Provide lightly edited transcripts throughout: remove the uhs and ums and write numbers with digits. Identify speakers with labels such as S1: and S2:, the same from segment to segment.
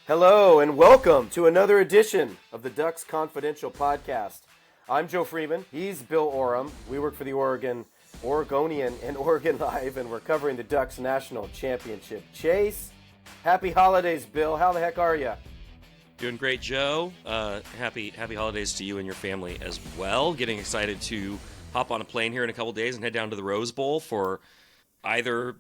S1: Hello and welcome to another edition of the Ducks Confidential Podcast. I'm Joe Freeman. He's Bill Oram. We work for the Oregonian and Oregon Live, and we're covering the Ducks National Championship chase. Happy holidays, Bill. How the heck are you?
S2: Doing great, Joe. Happy holidays to you and your family as well. Getting excited to hop on a plane here in a couple days and head down to the Rose Bowl for either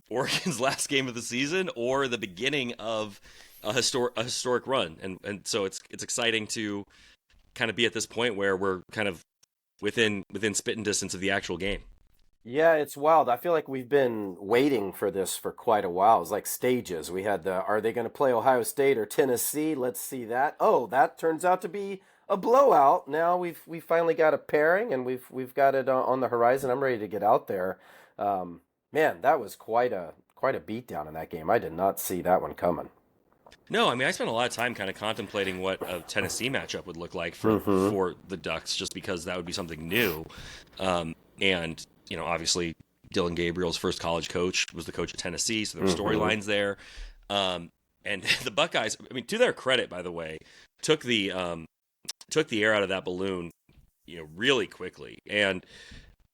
S2: Oregon's last game of the season or the beginning of a historic run. And so it's exciting to kind of be at this point where we're kind of within spitting distance of the actual game.
S1: Yeah, it's wild. I feel like we've been waiting for this for quite a while. It's like stages. We had are they going to play Ohio State or Tennessee? Let's see that. Oh, that turns out to be a blowout. Now we finally got a pairing, and we've got it on the horizon. I'm ready to get out there. Man, that was quite a beatdown in that game. I did not see that one coming.
S2: No, I mean, I spent a lot of time kind of contemplating what a Tennessee matchup would look like for the Ducks, just because that would be something new. And you know, obviously, Dillon Gabriel's first college coach was the coach at Tennessee, so there were storylines there. And the Buckeyes, I mean, to their credit, by the way, took the air out of that balloon, you know, really quickly. And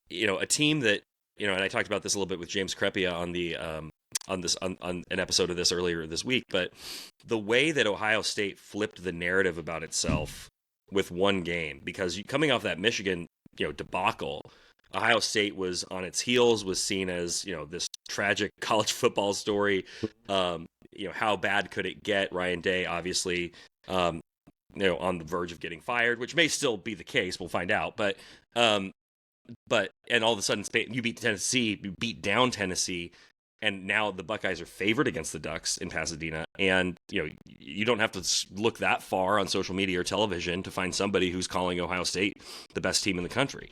S2: you know, a team that, you know, and I talked about this a little bit with James Crepea on an episode of this earlier this week, but the way that Ohio State flipped the narrative about itself with one game, because coming off that Michigan, you know, debacle, Ohio State was on its heels, was seen as, you know, this tragic college football story. You know, how bad could it get? Ryan Day, obviously, you know, on the verge of getting fired, which may still be the case. We'll find out. But and all of a sudden, you beat Tennessee, you beat down Tennessee, and now the Buckeyes are favored against the Ducks in Pasadena. And, you know, you don't have to look that far on social media or television to find somebody who's calling Ohio State the best team in the country.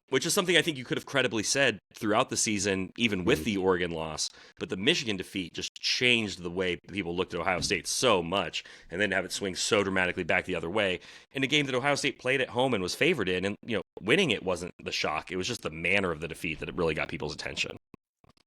S2: Which is something I think you could have credibly said throughout the season, even with the Oregon loss. But the Michigan defeat just changed the way people looked at Ohio State so much, and then to have it swing so dramatically back the other way in a game that Ohio State played at home and was favored in. And, you know, winning it wasn't the shock. It was just the manner of the defeat that it really got people's attention.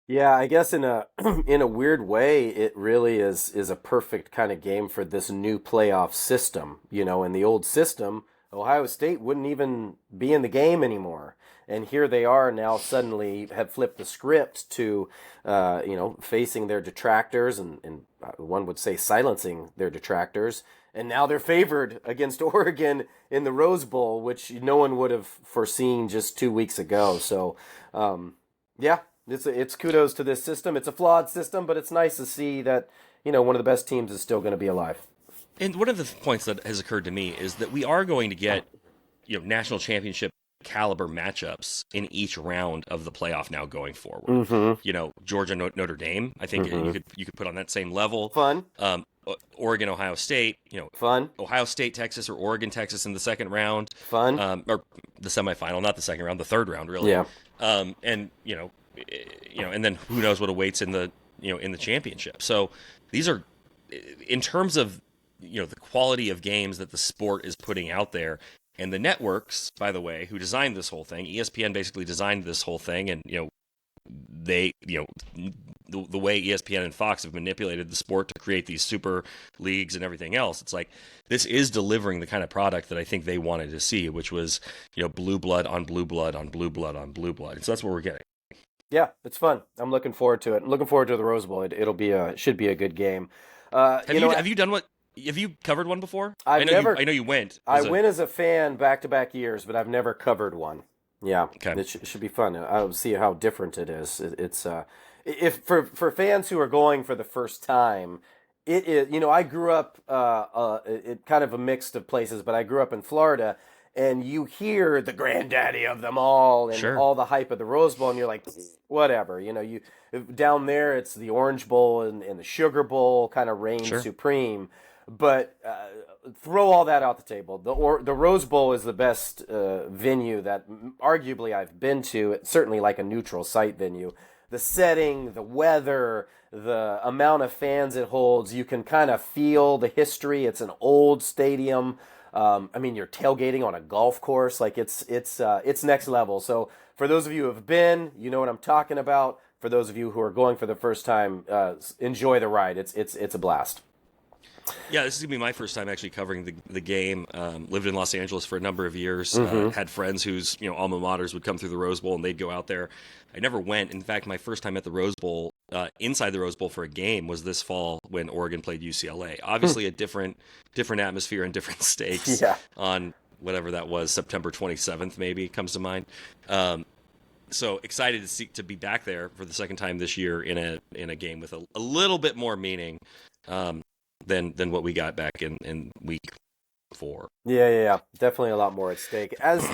S1: Yeah, I guess in a in a weird way, it really is a perfect kind of game for this new playoff system. You know, in the old system, Ohio State wouldn't even be in the game anymore. And here they are now, suddenly have flipped the script to, you know, facing their detractors and one would say silencing their detractors. And now they're favored against Oregon in the Rose Bowl, which no one would have foreseen just 2 weeks ago. So, yeah, it's kudos to this system. It's a flawed system, but it's nice to see that, you know, one of the best teams is still going to be alive.
S2: And one of the points that has occurred to me is that we are going to get, you know, national championship caliber matchups in each round of the playoff now going forward. You know, Georgia, Notre Dame, I think you could put on that same level.
S1: Fun.
S2: Oregon, Ohio State, you know,
S1: fun.
S2: Ohio State, Texas, or Oregon, Texas in the second round.
S1: Fun.
S2: Or the semifinal, not the second round, the third round, really.
S1: Yeah.
S2: And you know, and then who knows what awaits in the, you know, in the championship. So these are, in terms of, you know, the quality of games that the sport is putting out there. And the networks, by the way, who designed this whole thing, ESPN basically designed this whole thing, and, you know, they, you know, the way ESPN and Fox have manipulated the sport to create these super leagues and everything else, it's like this is delivering the kind of product that I think they wanted to see, which was, you know, blue blood on blue blood on blue blood on blue blood. And so that's what we're getting.
S1: Yeah, it's fun. I'm looking forward to it. I'm looking forward to the Rose Bowl. It should be a good game.
S2: Have you covered one before? I know you went.
S1: I went as a fan back-to-back years, but I've never covered one. Yeah, okay. It should be fun. I'll see how different it is. It's if for fans who are going for the first time, it is. You know, I grew up it kind of a mix of places, but I grew up in Florida, and you hear the granddaddy of them all and all the hype of the Rose Bowl, and you're like, whatever. You know, you down there, it's the Orange Bowl and the Sugar Bowl kind of reign supreme. But throw all that out the table. The Rose Bowl is the best venue that arguably I've been to. It's certainly like a neutral site venue. The setting, the weather, the amount of fans it holds, you can kind of feel the history. It's an old stadium. I mean, you're tailgating on a golf course. Like it's next level. So for those of you who have been, you know what I'm talking about. For those of you who are going for the first time, enjoy the ride. It's a blast.
S2: Yeah, this is gonna be my first time actually covering the game. Lived in Los Angeles for a number of years. Had friends whose alma maters would come through the Rose Bowl, and they'd go out there. I never went. In fact, my first time at the Rose Bowl, inside the Rose Bowl for a game, was this fall when Oregon played UCLA. Obviously, a different atmosphere and different stakes.
S1: Yeah.
S2: On whatever that was, September 27th, maybe comes to mind. So excited to be back there for the second time this year in a game with a little bit more meaning. Than what we got back in week 4.
S1: Yeah. Definitely a lot more at stake. As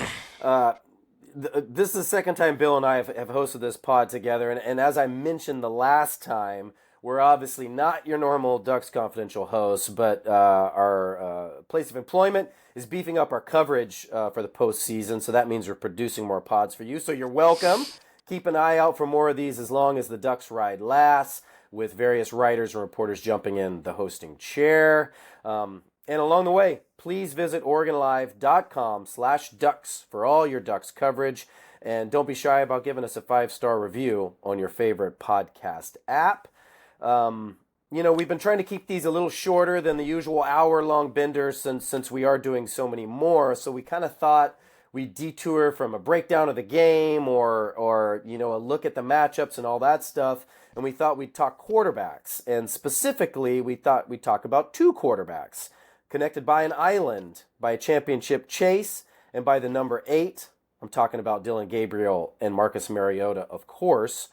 S1: this is the second time Bill and I have hosted this pod together, and as I mentioned the last time, we're obviously not your normal Ducks Confidential hosts, but our place of employment is beefing up our coverage for the postseason, so that means we're producing more pods for you. So you're welcome. Keep an eye out for more of these as long as the Ducks ride lasts, with various writers and reporters jumping in the hosting chair. And along the way, please visit OregonLive.com/Ducks for all your Ducks coverage. And don't be shy about giving us a 5-star review on your favorite podcast app. We've been trying to keep these a little shorter than the usual hour-long benders since we are doing so many more. So we kind of thought we'd detour from a breakdown of the game or a look at the matchups and all that stuff. And we thought we'd talk quarterbacks. And specifically, we thought we'd talk about 2 quarterbacks connected by an island, by a championship chase, and by the number 8. I'm talking about Dillon Gabriel and Marcus Mariota, of course.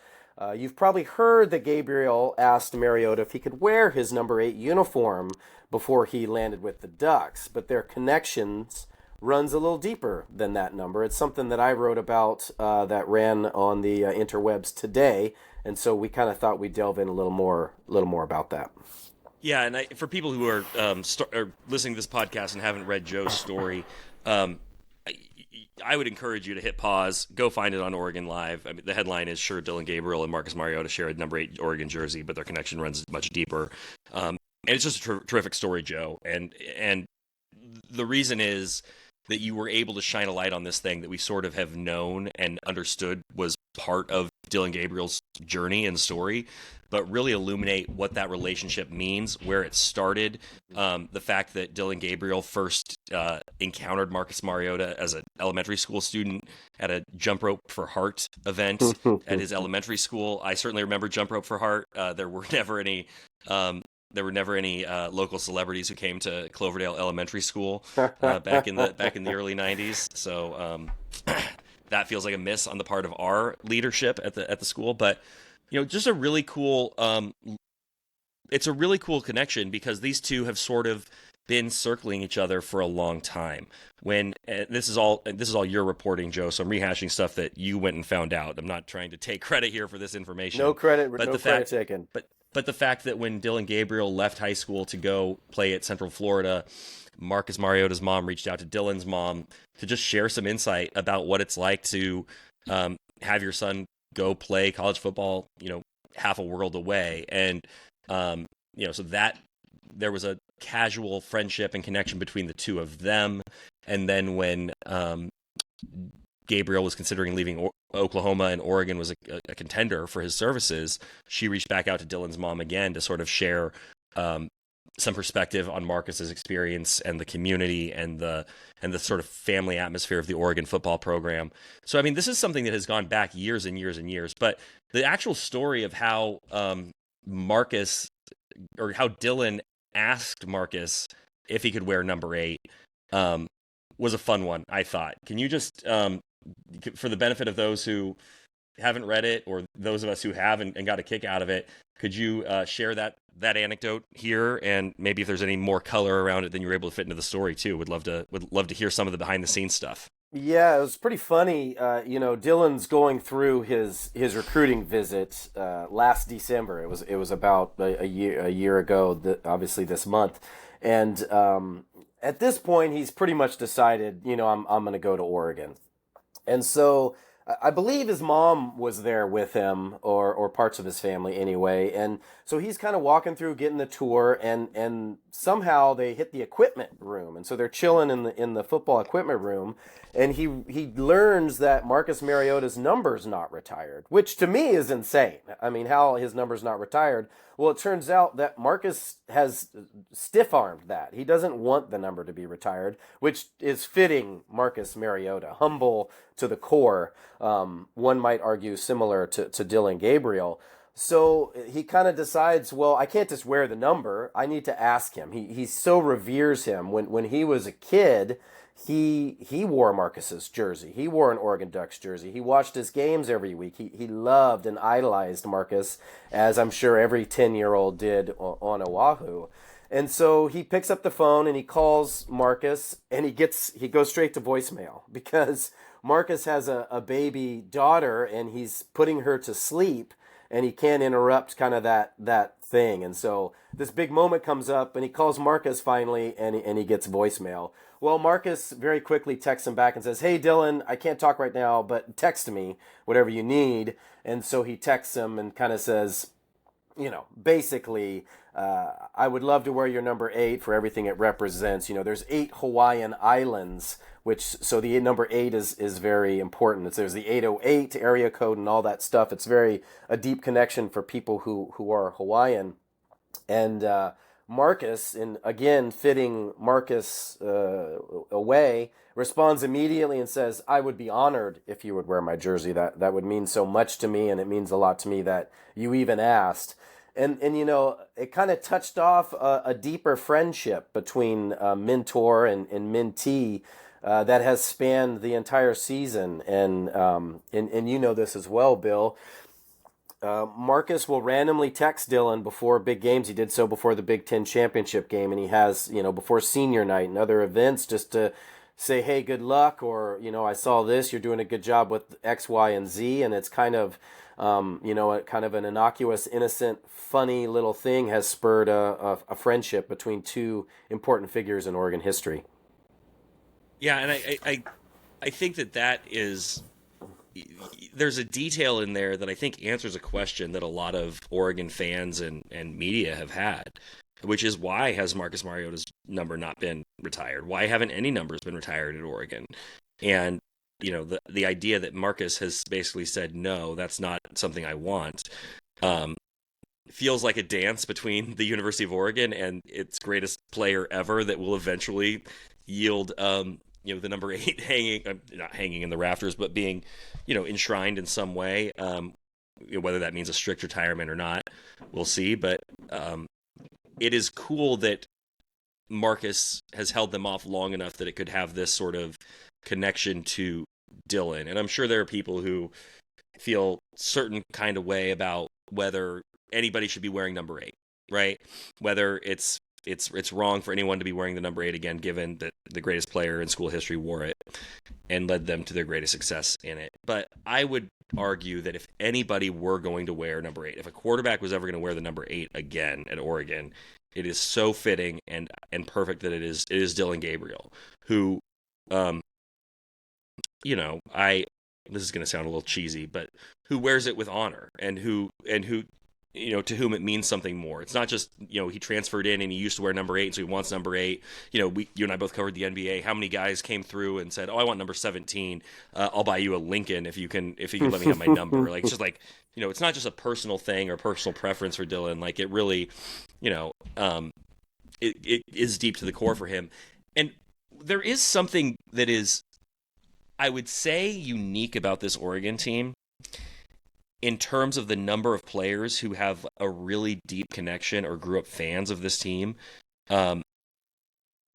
S1: You've probably heard that Gabriel asked Mariota if he could wear his number 8 uniform before he landed with the Ducks. But their connections runs a little deeper than that number. It's something that I wrote about that ran on the interwebs today. And so we kind of thought we'd delve in a little more about that.
S2: Yeah, and for people who are listening to this podcast and haven't read Joe's story, I would encourage you to hit pause, go find it on Oregon Live. I mean, the headline is, sure, Dillon Gabriel and Marcus Mariota share a number 8 Oregon jersey, but their connection runs much deeper. And it's just a terrific story, Joe. And the reason is that you were able to shine a light on this thing that we sort of have known and understood was part of Dillon Gabriel's journey and story, but really illuminate what that relationship means, where it started, the fact that Dillon Gabriel first encountered Marcus Mariota as an elementary school student at a Jump Rope for Heart event at his elementary school. I certainly remember Jump Rope for Heart. There were never any local celebrities who came to Cloverdale Elementary School back in the early 90s. So that feels like a miss on the part of our leadership at the school. But just a really cool. It's a really cool connection because these two have sort of been circling each other for a long time. When this is all your reporting, Joe. So I'm rehashing stuff that you went and found out. I'm not trying to take credit here for this information.
S1: No credit, but no credit taken.
S2: But the fact that when Dillon Gabriel left high school to go play at Central Florida, Marcus Mariota's mom reached out to Dillon's mom to just share some insight about what it's like to have your son go play college football, half a world away. And, so that there was a casual friendship and connection between the two of them. And then when Gabriel was considering leaving Oklahoma and Oregon was a contender for his services, she reached back out to Dillon's mom again to sort of share some perspective on Marcus's experience and the community and the sort of family atmosphere of the Oregon football program. So, I mean, this is something that has gone back years and years and years, but the actual story of how Marcus or how Dillon asked Marcus if he could wear number 8 was a fun one, I thought. Can you just, for the benefit of those who haven't read it or those of us who have and got a kick out of it, could you share that anecdote here, and maybe if there's any more color around it than you were able to fit into the story too? Would love to hear some of the behind the scenes stuff.
S1: Yeah, it was pretty funny. Dillon's going through his recruiting visit last December. It was about a year ago. Obviously this month, and at this point he's pretty much decided. I'm going to go to Oregon, and so I believe his mom was there with him, or parts of his family anyway. And so he's kind of walking through, getting the tour, and somehow they hit the equipment room. And so they're chilling in the football equipment room, and he learns that Marcus Mariota's number's not retired, which to me is insane. I mean, how his number's not retired? Well, it turns out that Marcus has stiff-armed that. He doesn't want the number to be retired, which is fitting Marcus Mariota, humble to the core. One might argue similar to Dillon Gabriel. So he kind of decides, well, I can't just wear the number. I need to ask him. He so reveres him. When he was a kid, he wore Marcus's jersey. He wore an Oregon Ducks jersey. He watched his games every week. He loved and idolized Marcus, as I'm sure every 10-year-old did on Oahu. And so he picks up the phone and he calls Marcus, and he goes straight to voicemail because Marcus has a baby daughter and he's putting her to sleep, and he can't interrupt kind of that thing. And so this big moment comes up, and he calls Marcus finally, and he gets voicemail. Well, Marcus very quickly texts him back and says, "Hey, Dillon, I can't talk right now, but text me whatever you need." And so he texts him and kind of says, basically, I would love to wear your number 8 for everything it represents. There's 8 Hawaiian islands, so the number 8 is very important. There's the 808 area code and all that stuff. It's a deep connection for people who are Hawaiian. And Marcus, and again, fitting Marcus away, responds immediately and says, "I would be honored if you would wear my jersey. That would mean so much to me, and it means a lot to me that you even asked." And it kind of touched off a deeper friendship between mentor and mentee that has spanned the entire season. And this as well, Bill. Marcus will randomly text Dillon before big games. He did so before the Big Ten championship game, and he has, before senior night and other events, just to say, "Hey, good luck," or, "I saw this, you're doing a good job with X, Y, and Z." And it's kind of, kind of an innocuous, innocent, funny little thing has spurred a friendship between two important figures in Oregon history.
S2: Yeah, and I think that is... There's a detail in there that I think answers a question that a lot of Oregon fans and media have had, which is, why has Marcus Mariota's number not been retired? Why haven't any numbers been retired at Oregon? And, the idea that Marcus has basically said, "No, that's not something I want," feels like a dance between the University of Oregon and its greatest player ever that will eventually yield the number 8 not hanging in the rafters, but being, enshrined in some way. Whether that means a strict retirement or not, we'll see. But it is cool that Marcus has held them off long enough that it could have this sort of connection to Dillon. And I'm sure there are people who feel certain kind of way about whether anybody should be wearing number 8, right? Whether it's wrong for anyone to be wearing the number 8 again, given that the greatest player in school history wore it and led them to their greatest success in it. But I would argue that if anybody were going to wear number 8, if a quarterback was ever going to wear the number 8 again at Oregon, it is so fitting and perfect that it is Dillon Gabriel, who, this is going to sound a little cheesy, but who wears it with honor, and who to whom it means something more. It's not just, he transferred in and he used to wear number 8, so he wants number 8. You and I both covered the NBA. How many guys came through and said, "Oh, I want number 17. I'll buy you a Lincoln if you can let me have my number." Like, it's just like, it's not just a personal thing or personal preference for Dillon. Like, it really, it is deep to the core for him. And there is something that is, I would say, unique about this Oregon team in terms of the number of players who have a really deep connection or grew up fans of this team. And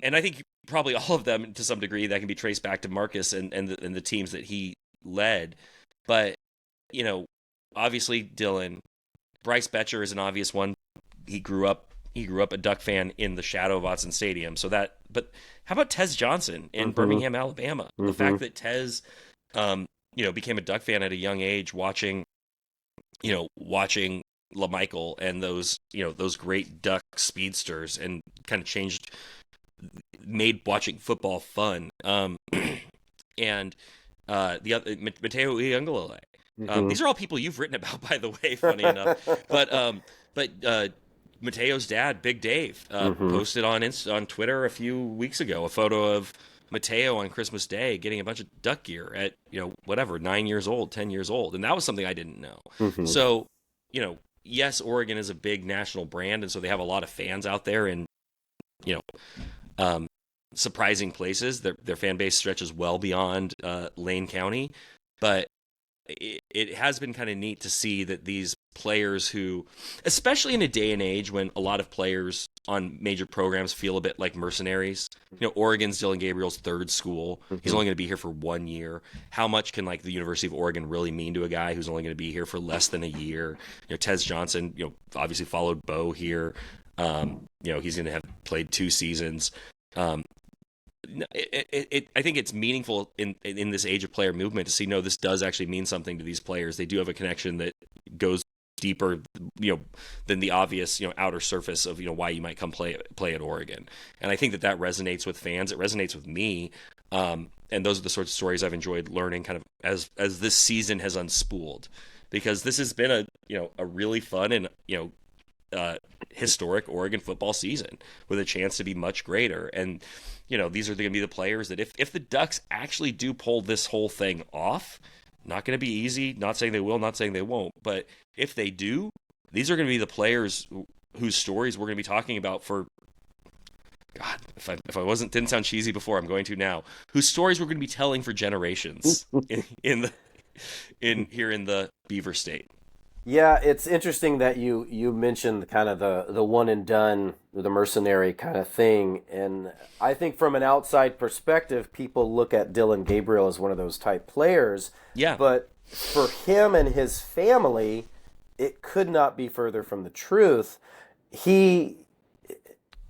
S2: I think probably all of them, to some degree, that can be traced back to Marcus and the teams that he led. But, obviously Dillon. Bryce Betcher is an obvious one. He grew up a Duck fan in the shadow of Autzen Stadium. But how about Tez Johnson in Birmingham, Alabama? The fact that Tez, became a Duck fan at a young age, watching LaMichael and those great Duck speedsters, and kind of made watching football fun. And the other, Mateo Iunglele. These are all people you've written about, by the way, funny enough. But Mateo's dad, Big Dave, posted on Twitter a few weeks ago a photo of Mateo on Christmas Day getting a bunch of Duck gear at 9 years old, 10 years old, and that was something I didn't know. So yes, Oregon is a big national brand, and so they have a lot of fans out there in, you know, surprising places. Their fan base stretches well beyond Lane County, but it has been kind of neat to see that these players who, especially in a day and age when a lot of players on major programs feel a bit like mercenaries. Oregon's Dillon Gabriel's third school. He's only going to be here for 1 year. How much can like the University of Oregon really mean to a guy who's only going to be here for less than a year? Tez Johnson, obviously followed Bo here. He's going to have played 2 seasons. I think it's meaningful in this age of player movement to see, no, this does actually mean something to these players. They do have a connection that goes deeper, than the obvious, outer surface of, why you might come play at Oregon. And I think that resonates with fans. It resonates with me. And those are the sorts of stories I've enjoyed learning kind of as this season has unspooled, because this has been a really fun and, historic Oregon football season with a chance to be much greater. And, these are going to be the players that if the Ducks actually do pull this whole thing off, not going to be easy, not saying they will, not saying they won't, but if they do, these are going to be the players whose stories we're going to be talking about for, God, if I didn't sound cheesy before, I'm going to now, whose stories we're going to be telling for generations in here in the Beaver State.
S1: Yeah, it's interesting that you mentioned kind of the one and done, the mercenary kind of thing. And I think from an outside perspective, people look at Dillon Gabriel as one of those type players.
S2: Yeah.
S1: But for him and his family, it could not be further from the truth. It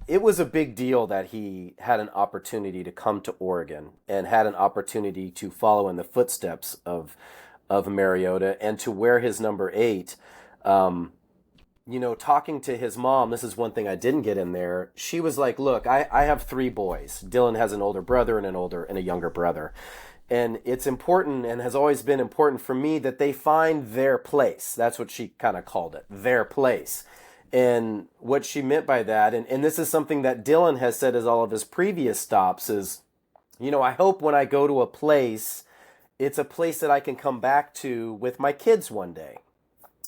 S1: was a big deal that he had an opportunity to come to Oregon and had an opportunity to follow in the footsteps of Mariota and to wear his number 8. Talking to his mom, this is one thing I didn't get in there. She was like, look, I have 3 boys. Dillon has an older brother and a younger brother. And it's important and has always been important for me that they find their place. That's what she kind of called it, their place. And what she meant by that, and this is something that Dillon has said as all of his previous stops, is, I hope when I go to a place, it's a place that I can come back to with my kids one day.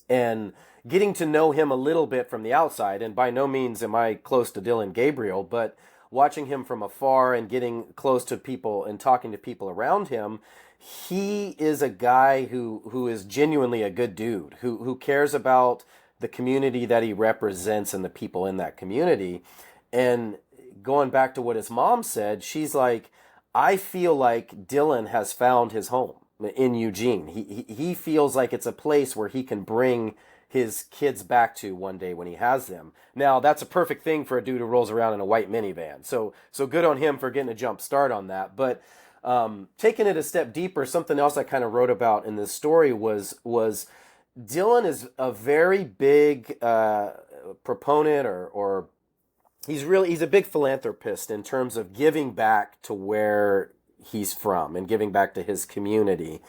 S1: And getting to know him a little bit from the outside, and by no means am I close to Dillon Gabriel, but watching him from afar and getting close to people and talking to people around him, he is a guy who is genuinely a good dude, who cares about the community that he represents and the people in that community. And going back to what his mom said, she's like, I feel like Dillon has found his home in Eugene. He feels like it's a place where he can bring his kids back to one day when he has them. Now, that's a perfect thing for a dude who rolls around in a white minivan. So good on him for getting a jump start on that. But taking it a step deeper, something else I kind of wrote about in this story was Dillon is a very big proponent or he's a big philanthropist in terms of giving back to where he's from and giving back to his community.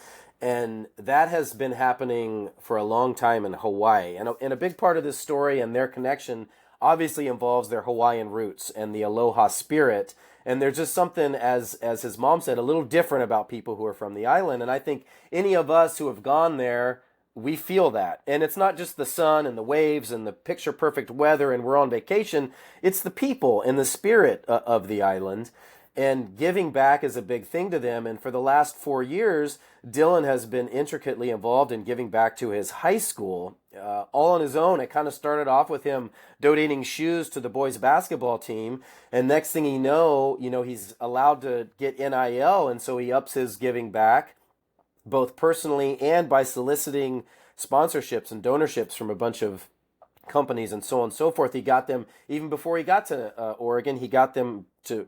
S1: And that has been happening for a long time in Hawaii. And a big part of this story and their connection obviously involves their Hawaiian roots and the aloha spirit. And there's just something, as his mom said, a little different about people who are from the island. And I think any of us who have gone there, we feel that. And it's not just the sun and the waves and the picture perfect weather and we're on vacation. It's the people and the spirit of the island. And giving back is a big thing to them. And for the last 4 years, Dillon has been intricately involved in giving back to his high school, all on his own. It kind of started off with him donating shoes to the boys basketball team. And next thing you know, he's allowed to get NIL. And so he ups his giving back, both personally and by soliciting sponsorships and donorships from a bunch of companies and so on and so forth. He got them, even before he got to Oregon, he got them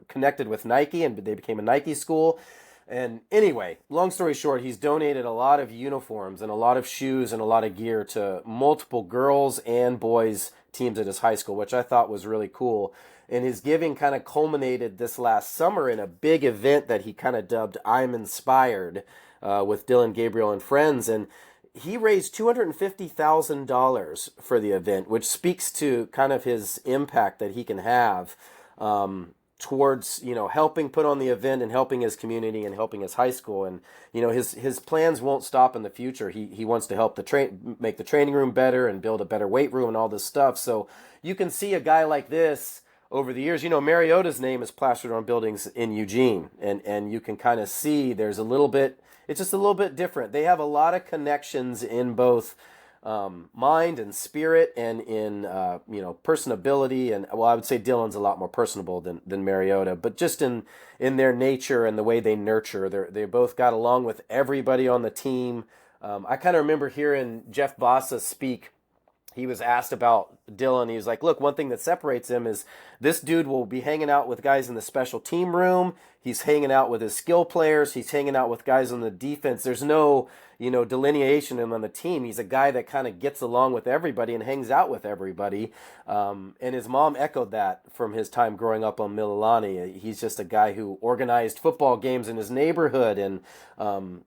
S1: connected with Nike, and they became a Nike school. And anyway, long story short, he's donated a lot of uniforms and a lot of shoes and a lot of gear to multiple girls and boys teams at his high school, which I thought was really cool. And his giving kind of culminated this last summer in a big event that he kind of dubbed I'm Inspired, with Dillon Gabriel and friends. And he raised $250,000 for the event, which speaks to kind of his impact that he can have. towards, helping put on the event and helping his community and helping his high school. And, his plans won't stop in the future. He wants to help make the training room better and build a better weight room and all this stuff. So you can see a guy like this over the years. Mariota's name is plastered on buildings in Eugene, and you can kind of see there's it's just a little bit different. They have a lot of connections in both mind and spirit, and in personability. And I would say Dillon's a lot more personable than Mariota, but just in their nature and the way they nurture, they both got along with everybody on the team. I kind of remember hearing Jeff Bossa speak. He was asked about Dillon. He was like, look, one thing that separates him is this dude will be hanging out with guys in the special team room. He's hanging out with his skill players. He's hanging out with guys on the defense. There's no, delineation on the team. He's a guy that kind of gets along with everybody and hangs out with everybody. And his mom echoed that from his time growing up on Mililani. He's just a guy who organized football games in his neighborhood, and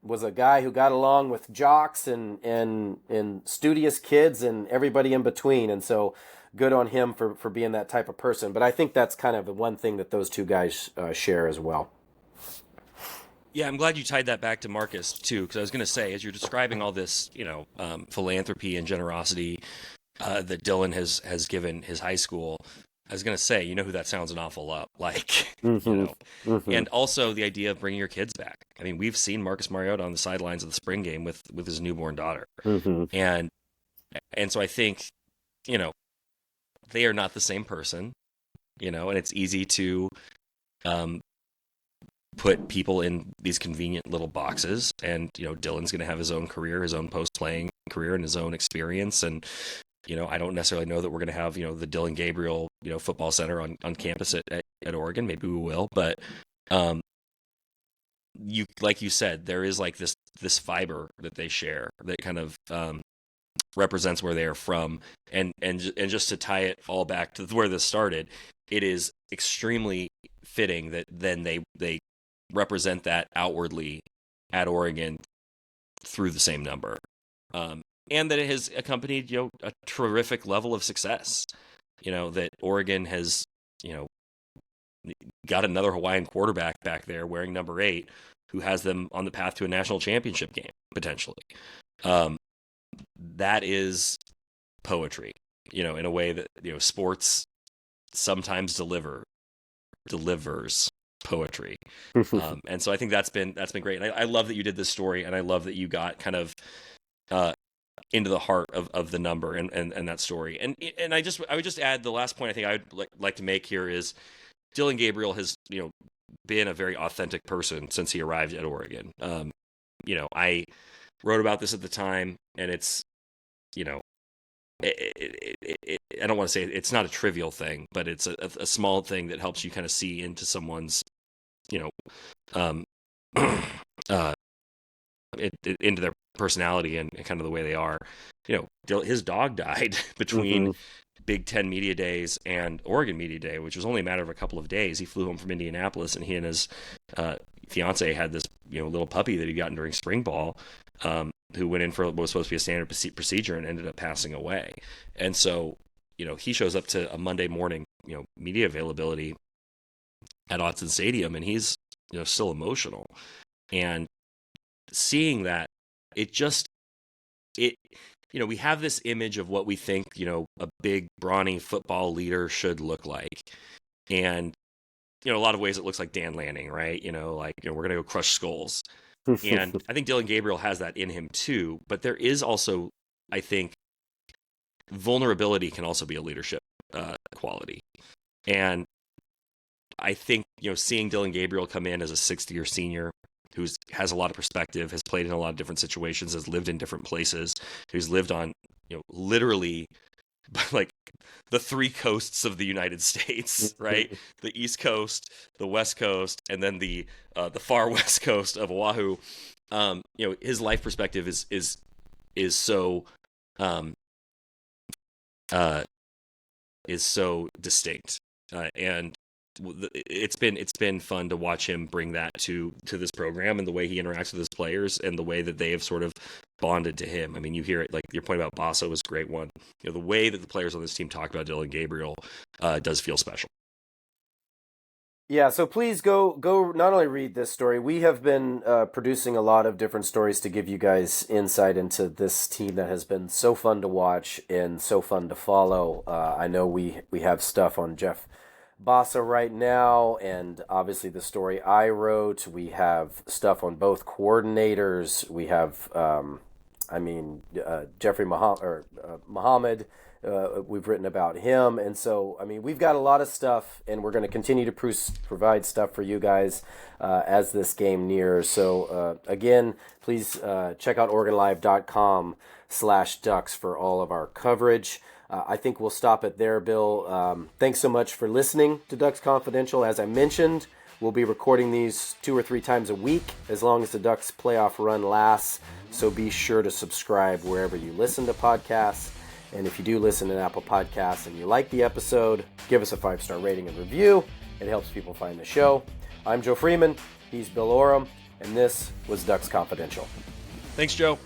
S1: was a guy who got along with jocks and studious kids and everybody in between. And so good on him for being that type of person. But I think that's kind of the one thing that those two guys share as well.
S2: Yeah, I'm glad you tied that back to Marcus too, because I was going to say, as you're describing all this, philanthropy and generosity that Dillon has given his high school, I was going to say, who that sounds an awful lot like, and also the idea of bringing your kids back. I mean, we've seen Marcus Mariota on the sidelines of the spring game with his newborn daughter, and so I think, they are not the same person, and it's easy to put people in these convenient little boxes. And, Dillon's going to have his own career, his own post-playing career, and his own experience. And, I don't necessarily know that we're going to have, the Dillon Gabriel, football center on campus at Oregon. Maybe we will. But like you said, there is like this fiber that they share that kind of represents where they are from. And just to tie it all back to where this started, it is extremely fitting that then they represent that outwardly at Oregon through the same number, and that it has accompanied a terrific level of success. That Oregon has got another Hawaiian quarterback back there wearing number 8, who has them on the path to a national championship game potentially. That is poetry, in a way that sports sometimes delivers poetry. And so I think that's been great. And I love that you did this story, and I love that you got kind of into the heart of the number and that story. And I would just add the last point I think I would like to make here is Dillon Gabriel has been a very authentic person since he arrived at Oregon. I wrote about this at the time, and it's I don't want to say it's not a trivial thing, but it's a small thing that helps you kind of see into someone's into their personality and kind of the way they are. His dog died between Big Ten Media Days and Oregon Media Day, which was only a matter of a couple of days. He flew home from Indianapolis, and he and his fiance had this little puppy that he'd gotten during spring ball, who went in for what was supposed to be a standard procedure and ended up passing away. And so he shows up to a Monday morning media availability at Autzen Stadium, and he's still emotional. And seeing that, we have this image of what we think a big brawny football leader should look like, and a lot of ways it looks like Dan Lanning, right? We're gonna go crush skulls. And I think Dillon Gabriel has that in him too, but there is also, I think, vulnerability can also be a leadership quality. And I think, seeing Dillon Gabriel come in as a 6th-year senior who has a lot of perspective, has played in a lot of different situations, has lived in different places, who's lived on, literally like the 3 coasts of the United States, right? The East Coast, the West Coast, and then the far West Coast of Oahu. His life perspective is so distinct, and it's been fun to watch him bring that to this program, and the way he interacts with his players, and the way that they have sort of bonded to him. I mean, you hear it, like your point about Basso was a great one. The way that the players on this team talk about Dillon Gabriel does feel special.
S1: Yeah, so please go not only read this story. We have been producing a lot of different stories to give you guys insight into this team that has been so fun to watch and so fun to follow. I know we have stuff on Jeff Bassa right now, and obviously the story I wrote. We have stuff on both coordinators. We have, Jeffrey Muhammad. We've written about him, and so we've got a lot of stuff, and we're going to continue to provide stuff for you guys as this game nears. So again, please check out OregonLive.com/Ducks for all of our coverage. I think we'll stop it there, Bill. Thanks so much for listening to Ducks Confidential. As I mentioned, we'll be recording these 2 or 3 times a week as long as the Ducks playoff run lasts. So be sure to subscribe wherever you listen to podcasts. And if you do listen to Apple Podcasts and you like the episode, give us a 5-star rating and review. It helps people find the show. I'm Joe Freeman. He's Bill Oram. And this was Ducks Confidential.
S2: Thanks, Joe.